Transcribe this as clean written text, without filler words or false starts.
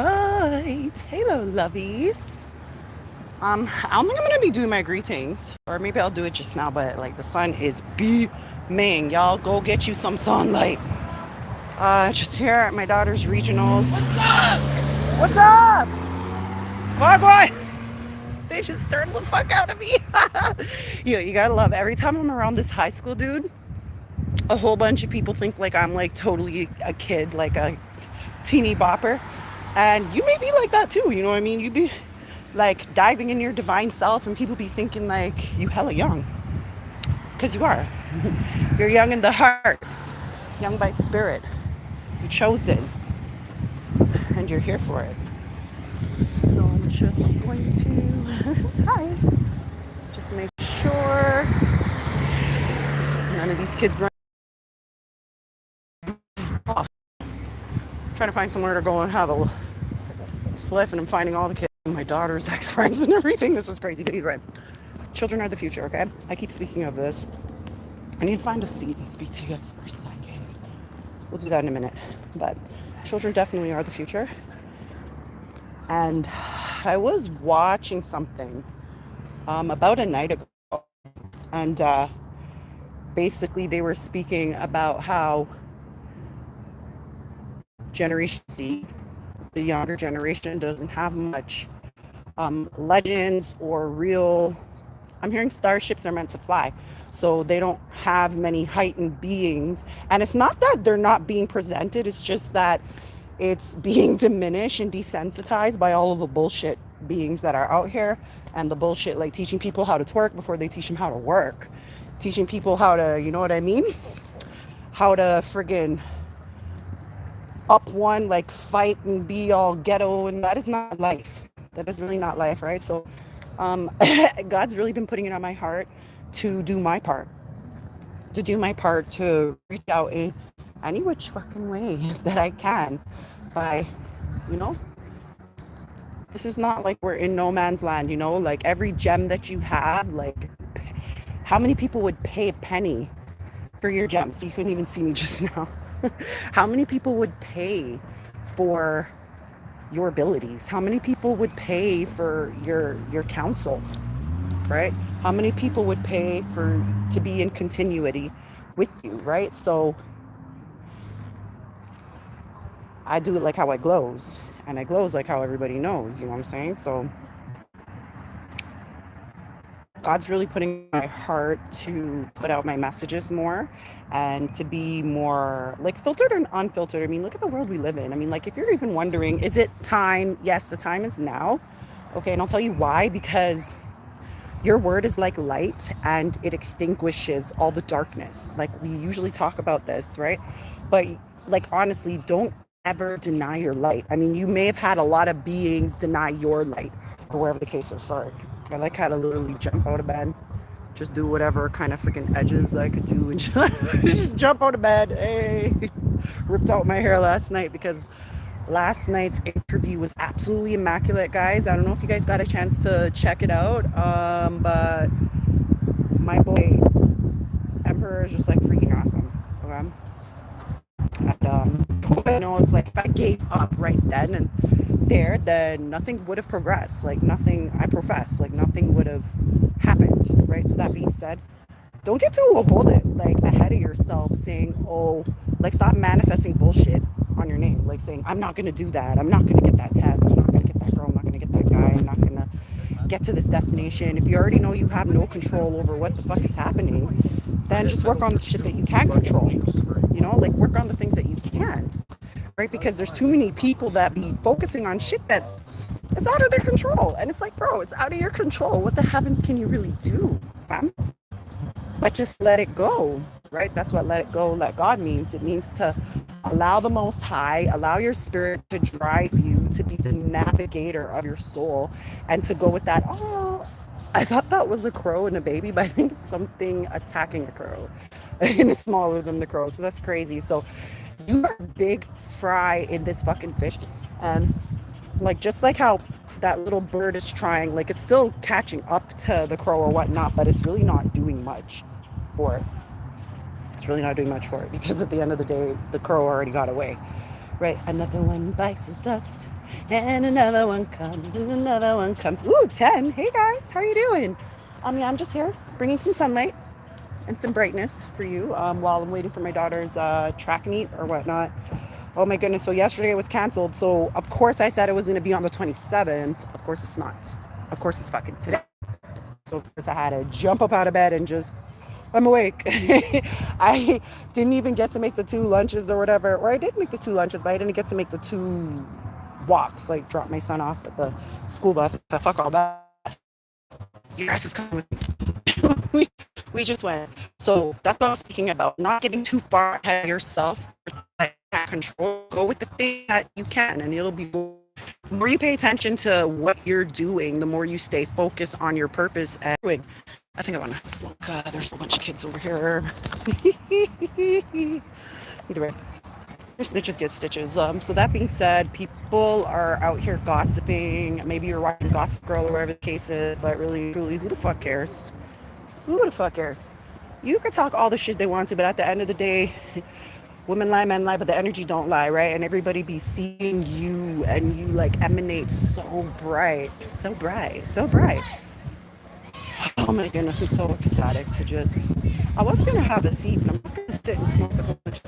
right. Hello, lovies. I don't think I'm gonna be doing my greetings, or maybe I'll do it just now. But like the sun is beaming, y'all. Go get you some sunlight. Just here at my daughter's regionals. What's up? What? They just stared the fuck out of me. You gotta love every time I'm around this high school dude. A whole bunch of people think like I'm like totally a kid, like a teeny bopper. And you may be like that too, you know what I mean? You be like diving in your divine self and people be thinking like you hella young. Because you are. You're young in the heart, young by spirit. You chose it. And you're here for it. So I'm just going to hi. Just make sure none of these kids run off. Trying to find somewhere to go and have a spliff, and I'm finding all the kids, my daughter's ex-friends and everything. This is crazy, but he's right. Children are the future, okay? I keep speaking of this. I need to find a seat and speak to you guys for a second. We'll do that in a minute. But children definitely are the future. And I was watching something about a night ago, and basically they were speaking about how Generation Z, the younger generation, doesn't have much legends or real. I'm hearing starships are meant to fly, so they don't have many heightened beings. And it's not that they're not being presented, it's just that it's being diminished and desensitized by all of the bullshit beings that are out here, and the bullshit like teaching people how to twerk before they teach them how to work, teaching people how to, you know what I mean, how to friggin' up one, like fight and be all ghetto, and that is not life. That is really not life, right? So God's really been putting it on my heart to do my part, to reach out in any which fucking way that I can. By, you know, this is not like we're in no man's land, you know, like every gem that you have, like how many people would pay a penny for your gems? You couldn't even see me just now. How many people would pay for your abilities? How many people would pay for your counsel, right? How many people would pay for to be in continuity with you, right? So I do it like how I glows, and I glows like how everybody knows, you know what I'm saying? So God's really putting my heart to put out my messages more and to be more like filtered and unfiltered. I mean, look at the world we live in. I mean, like if you're even wondering, is it time? Yes, the time is now. Okay, and I'll tell you why, because your word is like light and it extinguishes all the darkness. Like we usually talk about this, right? But like honestly, don't ever deny your light. I mean, you may have had a lot of beings deny your light or whatever the case is. Sorry. I like how to literally jump out of bed, just do whatever kind of freaking edges I could do and just jump out of bed. Hey, ripped out my hair last night because last night's interview was absolutely immaculate, guys. I don't know if you guys got a chance to check it out, but my boy Emperor is just like freaking awesome. Okay. And you know, it's like if I gave up right then and there, then nothing would have progressed. Like nothing, I profess, like nothing would have happened, right? So that being said, don't get too hold it like ahead of yourself, saying, oh, like stop manifesting bullshit on your name, like saying, I'm not gonna do that, I'm not gonna get that test, I'm not gonna get that girl, I'm not gonna get that guy, I'm not gonna get to this destination. If you already know you have no control over what the fuck is happening, then just work on the shit that you can control. You know, like work on the things that you can, right? Because there's too many people that be focusing on shit that is out of their control. And it's like, bro, it's out of your control. What the heavens can you really do, fam? But just let it go, right? That's what let it go, let God means. It means to allow the Most High, allow your spirit to drive you, to be the navigator of your soul, and to go with that. Oh, I thought that was a crow and a baby, but I think it's something attacking a crow and it's smaller than the crow. So that's crazy. So you are a big fry in this fucking fish. And like, just like how that little bird is trying, like it's still catching up to the crow or whatnot, but it's really not doing much for it. It's really not doing much for it because at the end of the day, the crow already got away. Right, another one bites the dust, and another one comes, and another one comes. Ooh, 10. Hey guys, how are you doing? Yeah, I'm just here bringing some sunlight and some brightness for you while I'm waiting for my daughter's track meet or whatnot. Oh my goodness, so yesterday it was canceled. So, of course, I said it was going to be on the 27th. Of course, it's not. Of course, it's fucking today. So, of course, I had to jump up out of bed and just I'm awake. I didn't even get to make the two lunches or whatever. Or I did make the two lunches, but I didn't get to make the two walks, like drop my son off at the school bus. So fuck all that. Your ass is coming with me. we just went. So that's what I was speaking about. Not getting too far ahead of yourself. Like, control. Go with the thing that you can, and it'll be. The more you pay attention to what you're doing, the more you stay focused on your purpose. And I think I want to have a slow cut. There's a bunch of kids over here. Either way, your snitches get stitches. So that being said, people are out here gossiping. Maybe you're watching Gossip Girl or whatever the case is, but really, truly, who the fuck cares? Who the fuck cares? You can talk all the shit they want to, but at the end of the day, women lie, men lie, but the energy don't lie, right? And everybody be seeing you, and you like emanate so bright, so bright, so bright. Oh my goodness, I'm so ecstatic to just. I was gonna have a seat, but I'm not gonna sit and smoke a bunch